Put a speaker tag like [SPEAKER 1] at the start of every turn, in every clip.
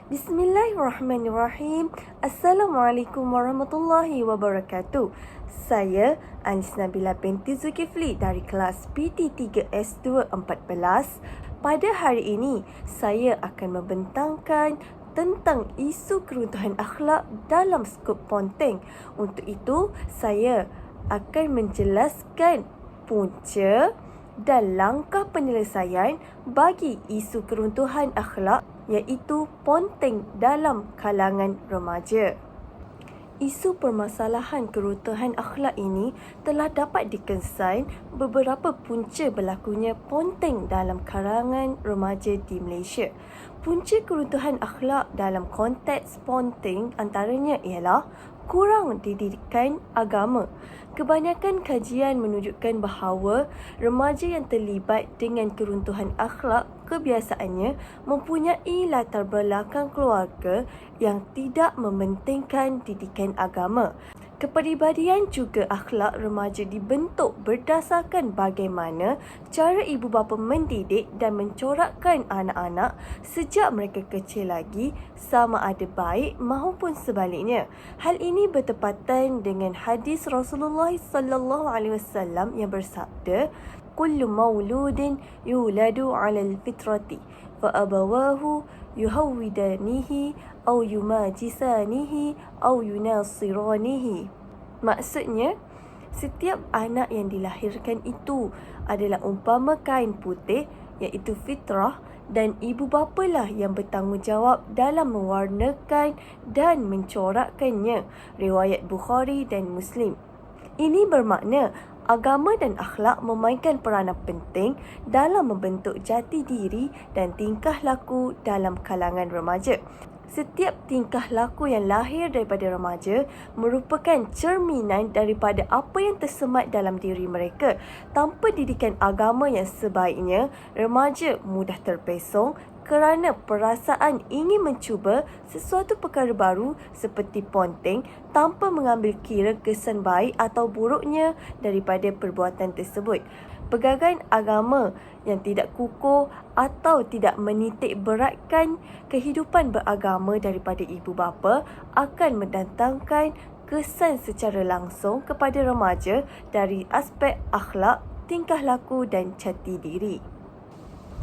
[SPEAKER 1] Bismillahirrahmanirrahim. Assalamualaikum warahmatullahi wabarakatuh. Saya Anis Nabila binti Zulkifli dari kelas PT3S2 14. Pada hari ini, saya akan membentangkan tentang isu keruntuhan akhlak dalam skop Ponteng. Untuk itu, saya akan menjelaskan punca dan langkah penyelesaian bagi isu keruntuhan akhlak iaitu Ponteng dalam kalangan remaja. Isu permasalahan keruntuhan akhlak ini telah dapat dikesan beberapa punca berlakunya Ponteng dalam kalangan remaja di Malaysia. Punca keruntuhan akhlak dalam konteks Ponteng antaranya ialah kurang didikan agama. Kebanyakan kajian menunjukkan bahawa remaja yang terlibat dengan keruntuhan akhlak kebiasaannya mempunyai latar belakang keluarga yang tidak mementingkan didikan agama. Kepribadian juga akhlak remaja dibentuk berdasarkan bagaimana cara ibu bapa mendidik dan mencorakkan anak-anak sejak mereka kecil lagi, sama ada baik maupun sebaliknya. Hal ini bertepatan dengan hadis Rasulullah sallallahu alaihi wasallam yang bersabda, "Kullu mauludin yuladu 'alal fitrati fa abawahu yuhawwidanihi aw yumajisanihi aw yunasiranihi." Maksudnya, setiap anak yang dilahirkan itu adalah umpama kain putih iaitu fitrah, dan ibu bapalah yang bertanggungjawab dalam mewarnakan dan mencorakkannya. Riwayat Bukhari dan Muslim. Ini bermakna agama dan akhlak memainkan peranan penting dalam membentuk jati diri dan tingkah laku dalam kalangan remaja. Setiap tingkah laku yang lahir daripada remaja merupakan cerminan daripada apa yang tersemat dalam diri mereka. Tanpa didikan agama yang sebaiknya, remaja mudah terpesong kerana perasaan ingin mencuba sesuatu perkara baru seperti Ponteng tanpa mengambil kira kesan baik atau buruknya daripada perbuatan tersebut. Pelbagai agama yang tidak kukuh atau tidak menitik beratkan kehidupan beragama daripada ibu bapa akan mendatangkan kesan secara langsung kepada remaja dari aspek akhlak, tingkah laku dan jati diri.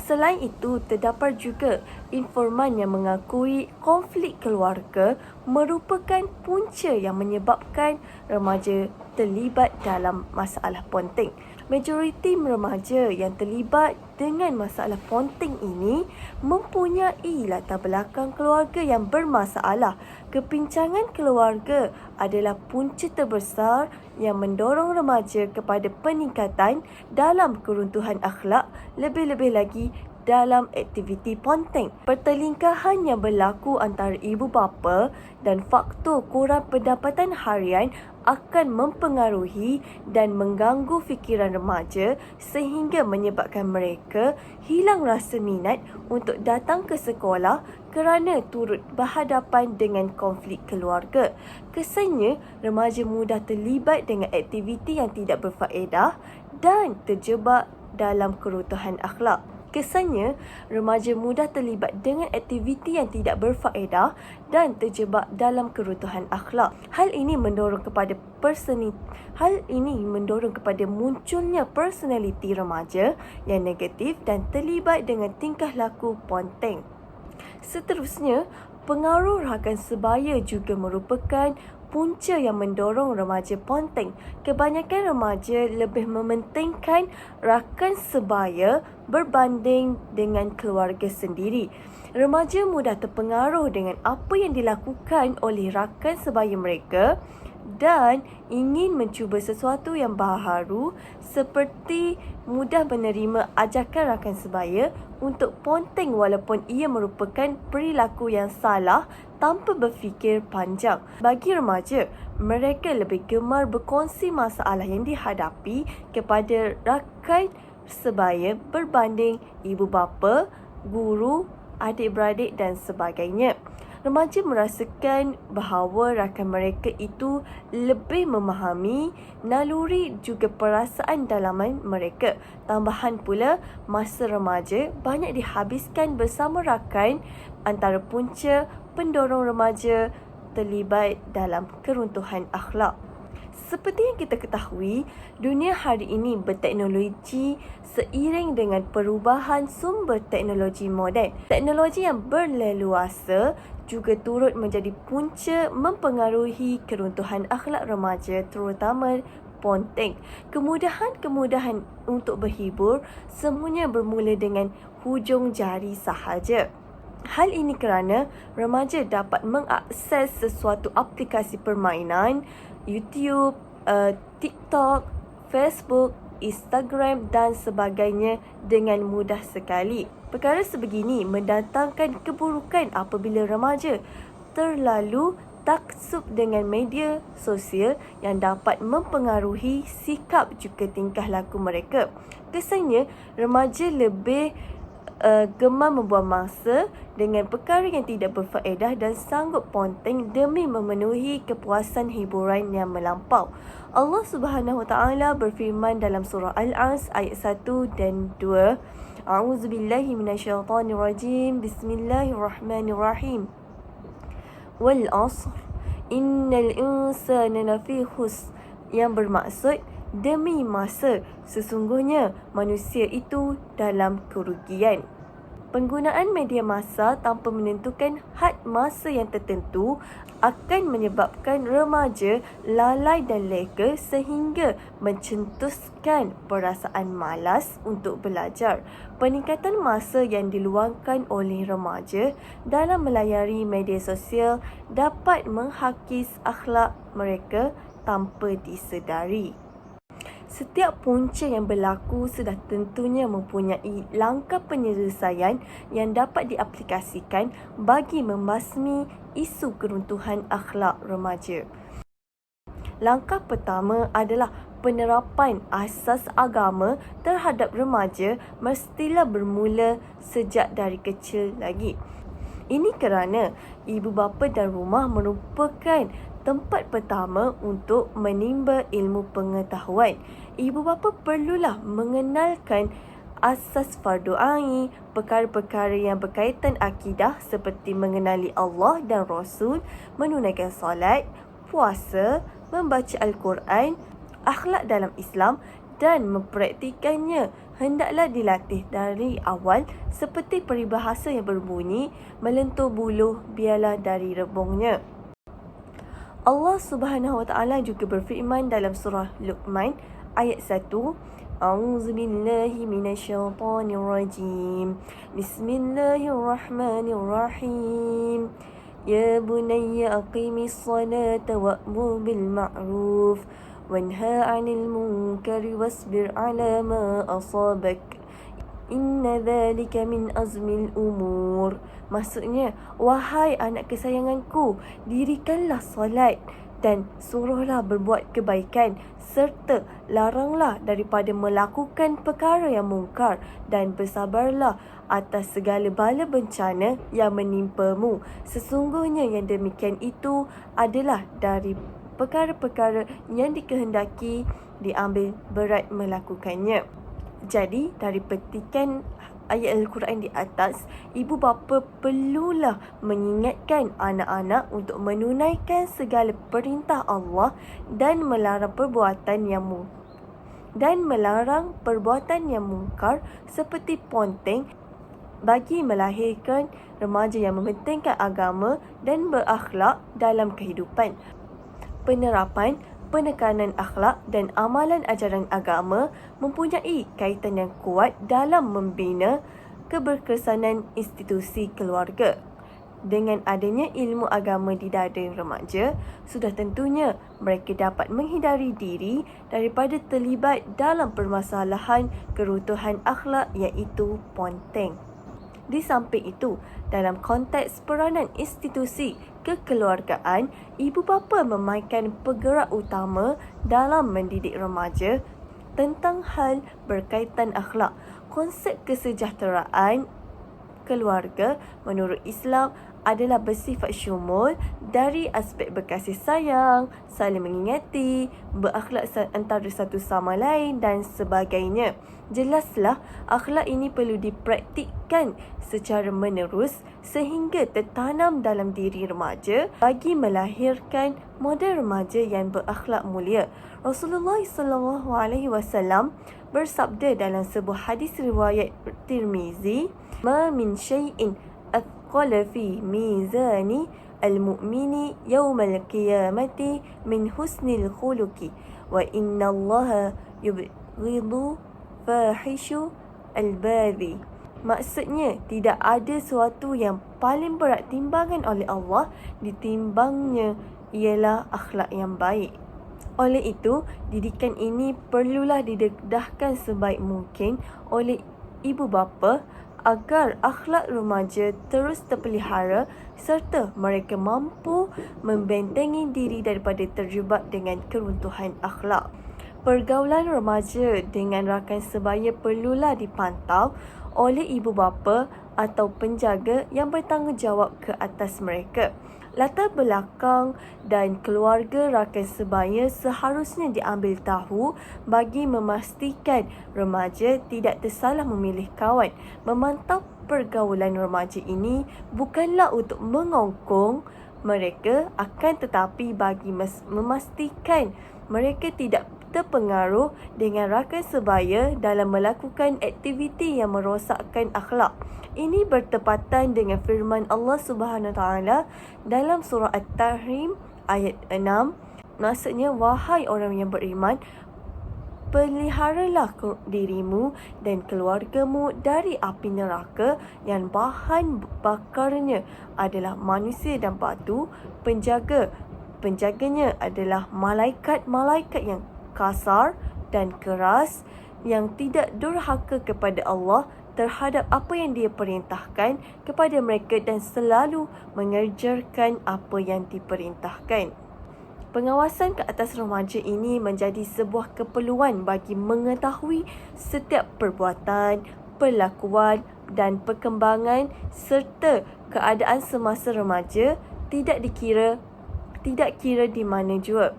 [SPEAKER 1] Selain itu, terdapat juga informan yang mengakui konflik keluarga merupakan punca yang menyebabkan remaja terlibat dalam masalah Ponteng. Majoriti remaja yang terlibat dengan masalah Ponteng ini mempunyai latar belakang keluarga yang bermasalah. Kepincangan keluarga adalah punca terbesar yang mendorong remaja kepada peningkatan dalam keruntuhan akhlak, lebih-lebih lagi dalam aktiviti Ponteng. Pertelingkahan yang berlaku antara ibu bapa dan faktor kurang pendapatan harian akan mempengaruhi dan mengganggu fikiran remaja sehingga menyebabkan mereka hilang rasa minat untuk datang ke sekolah kerana turut berhadapan dengan konflik keluarga. Kesannya, remaja mudah terlibat dengan aktiviti yang tidak berfaedah dan terjebak dalam keruntuhan akhlak. Kesannya, remaja mudah terlibat dengan aktiviti yang tidak berfaedah dan terjebak dalam keruntuhan akhlak. Hal ini mendorong kepada munculnya personaliti remaja yang negatif dan terlibat dengan tingkah laku Ponteng. Seterusnya, pengaruh rakan sebaya juga merupakan punca yang mendorong remaja Ponteng. Kebanyakan remaja lebih mementingkan rakan sebaya berbanding dengan keluarga sendiri. Remaja mudah terpengaruh dengan apa yang dilakukan oleh rakan sebaya mereka dan ingin mencuba sesuatu yang baharu, seperti mudah menerima ajakan rakan sebaya untuk Ponteng walaupun ia merupakan perilaku yang salah tanpa berfikir panjang. Bagi remaja, mereka lebih gemar berkongsi masalah yang dihadapi kepada rakan sebaya berbanding ibu bapa, guru, adik-beradik dan sebagainya. Remaja merasakan bahawa rakan mereka itu lebih memahami naluri juga perasaan dalaman mereka. Tambahan pula, masa remaja banyak dihabiskan bersama rakan antara punca pendorong remaja terlibat dalam keruntuhan akhlak. Seperti yang kita ketahui, dunia hari ini berteknologi seiring dengan perubahan sumber teknologi moden. Teknologi yang berleluasa juga turut menjadi punca mempengaruhi keruntuhan akhlak remaja, terutama ponteng. Kemudahan-kemudahan untuk berhibur semuanya bermula dengan hujung jari sahaja. Hal ini kerana remaja dapat mengakses sesuatu aplikasi permainan, YouTube, TikTok, Facebook, Instagram dan sebagainya dengan mudah sekali. Perkara sebegini mendatangkan keburukan apabila remaja terlalu taksub dengan media sosial yang dapat mempengaruhi sikap juga tingkah laku mereka. Kesannya, remaja lebih gemar membuang masa dengan perkara yang tidak berfaedah dan sanggup ponteng demi memenuhi kepuasan hiburan yang melampau. Allah Subhanahu Wa Taala berfirman dalam surah Al-As ayat 1 dan 2. A'udzubillahi minasyaitonirrajim. Bismillahirrahmanirrahim. Wal 'asr innal insana lafi khusr, yang bermaksud demi masa, sesungguhnya manusia itu dalam kerugian. Penggunaan media massa tanpa menentukan had masa yang tertentu akan menyebabkan remaja lalai dan leka sehingga mencetuskan perasaan malas untuk belajar. Peningkatan masa yang diluangkan oleh remaja dalam melayari media sosial dapat menghakis akhlak mereka tanpa disedari. Setiap punca yang berlaku sudah tentunya mempunyai langkah penyelesaian yang dapat diaplikasikan bagi membasmi isu keruntuhan akhlak remaja. Langkah pertama adalah penerapan asas agama terhadap remaja mestilah bermula sejak dari kecil lagi. Ini kerana ibu bapa dan rumah merupakan tempat pertama untuk menimba ilmu pengetahuan. Ibu bapa perlulah mengenalkan asas fardu ain, perkara-perkara yang berkaitan akidah seperti mengenali Allah dan Rasul, menunaikan solat, puasa, membaca Al-Quran, akhlak dalam Islam dan mempraktikannya hendaklah dilatih dari awal seperti peribahasa yang berbunyi, melentur buluh biarlah dari rebungnya. Allah Subhanahu Wa Taala juga berfirman dalam surah Luqman ayat 1. A'udzubillahi minasyaitonirrajim. Bismillahirrahmanirrahim. Ya bunayya aqimis salata wa'mur bil ma'ruf wanha 'anil munkari wasbir 'ala ma asabak. Inna dhalika min azmil umur. Maksudnya, wahai anak kesayanganku, dirikanlah solat dan suruhlah berbuat kebaikan serta laranglah daripada melakukan perkara yang mungkar dan bersabarlah atas segala bala bencana yang menimpamu. Sesungguhnya yang demikian itu adalah dari perkara-perkara yang dikehendaki diambil berat melakukannya. Jadi, dari petikan ayat Al-Quran di atas, ibu bapa perlulah mengingatkan anak-anak untuk menunaikan segala perintah Allah dan melarang perbuatan yang mungkar seperti ponteng bagi melahirkan remaja yang mementingkan agama dan berakhlak dalam kehidupan. Penekanan akhlak dan amalan ajaran agama mempunyai kaitan yang kuat dalam membina keberkesanan institusi keluarga. Dengan adanya ilmu agama di dada remaja, sudah tentunya mereka dapat menghindari diri daripada terlibat dalam permasalahan keruntuhan akhlak iaitu ponteng. Di samping itu, dalam konteks peranan institusi kekeluargaan, ibu bapa memainkan pegerak utama dalam mendidik remaja tentang hal berkaitan akhlak. Konsep kesejahteraan keluarga menurut Islam adalah bersifat syumul dari aspek berkasih sayang, saling mengingati, berakhlak antara satu sama lain dan sebagainya. Jelaslah akhlak ini perlu dipraktikkan secara menerus sehingga tertanam dalam diri remaja bagi melahirkan model remaja yang berakhlak mulia. Rasulullah SAW bersabda dalam sebuah hadis riwayat Tirmizi, "Ma min syai'in athqala fi mizani al-mu'mini yawmal qiyamati min husnil khuluqi wa inna Allah yubghidu fahishu al-badhi." Maksudnya, tidak ada sesuatu yang paling berat timbangan oleh Allah ditimbangnya ialah akhlak yang baik. Oleh itu, didikan ini perlulah didedahkan sebaik mungkin oleh ibu bapa agar akhlak remaja terus terpelihara serta mereka mampu membentengi diri daripada terjebak dengan keruntuhan akhlak. Pergaulan remaja dengan rakan sebaya perlulah dipantau oleh ibu bapa atau penjaga yang bertanggungjawab ke atas mereka. Latar belakang dan keluarga rakan sebaya seharusnya diambil tahu bagi memastikan remaja tidak tersalah memilih kawan. Memantau pergaulan remaja ini bukanlah untuk mengongkong mereka, akan tetapi bagi memastikan mereka tidak terpengaruh dengan rakan sebaya dalam melakukan aktiviti yang merosakkan akhlak. Ini bertepatan dengan firman Allah Subhanahu Wa Taala dalam surah At-Tahrim ayat 6. Maksudnya, wahai orang yang beriman, peliharalah dirimu dan keluargamu dari api neraka yang bahan bakarnya adalah manusia dan batu. Penjaganya adalah malaikat-malaikat yang kasar dan keras, yang tidak durhaka kepada Allah terhadap apa yang Dia perintahkan kepada mereka dan selalu mengerjakan apa yang diperintahkan. Pengawasan ke atas remaja ini menjadi sebuah keperluan bagi mengetahui setiap perbuatan, perlakuan dan perkembangan serta keadaan semasa remaja tidak kira di mana jua.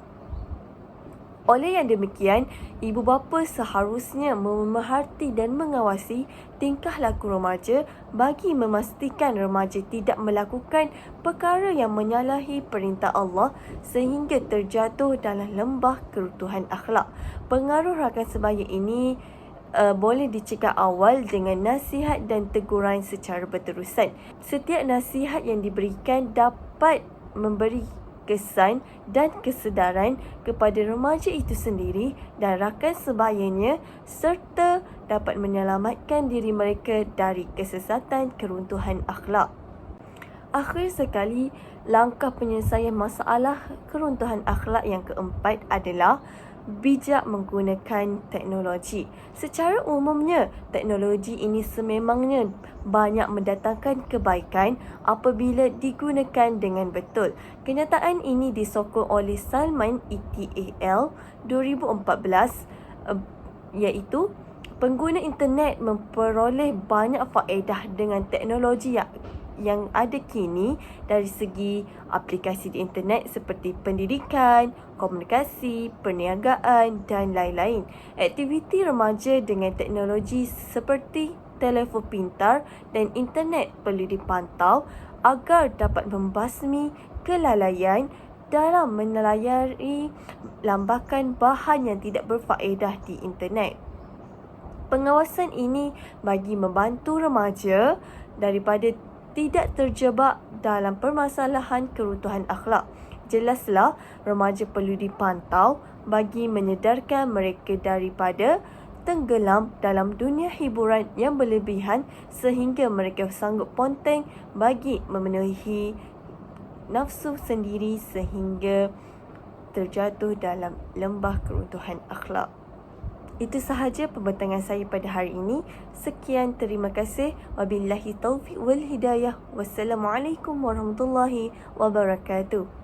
[SPEAKER 1] Oleh yang demikian, ibu bapa seharusnya memerhati dan mengawasi tingkah laku remaja bagi memastikan remaja tidak melakukan perkara yang menyalahi perintah Allah sehingga terjatuh dalam lembah keruntuhan akhlak. Pengaruh rakan sebaya ini boleh dicegah awal dengan nasihat dan teguran secara berterusan. Setiap nasihat yang diberikan dapat memberi kesan dan kesedaran kepada remaja itu sendiri dan rakan sebayanya serta dapat menyelamatkan diri mereka dari kesesatan keruntuhan akhlak. Akhir sekali, langkah penyelesaian masalah keruntuhan akhlak yang keempat adalah bijak menggunakan teknologi. Secara umumnya, teknologi ini sememangnya banyak mendatangkan kebaikan apabila digunakan dengan betul. Kenyataan ini disokong oleh Salman ETAL 2014, iaitu pengguna internet memperoleh banyak faedah dengan teknologi yang ada kini dari segi aplikasi di internet seperti pendidikan, komunikasi, perniagaan dan lain-lain. Aktiviti remaja dengan teknologi seperti telefon pintar dan internet perlu dipantau agar dapat membasmi kelalaian dalam menelayari lambakan bahan yang tidak berfaedah di internet. Pengawasan ini bagi membantu remaja daripada tidak terjebak dalam permasalahan keruntuhan akhlak. Jelaslah, remaja perlu dipantau bagi menyedarkan mereka daripada tenggelam dalam dunia hiburan yang berlebihan sehingga mereka sanggup ponteng bagi memenuhi nafsu sendiri sehingga terjatuh dalam lembah keruntuhan akhlak. Itu sahaja pembentangan saya pada hari ini. Sekian, terima kasih. Wabillahi taufiq wal hidayah. Wassalamualaikum warahmatullahi wabarakatuh.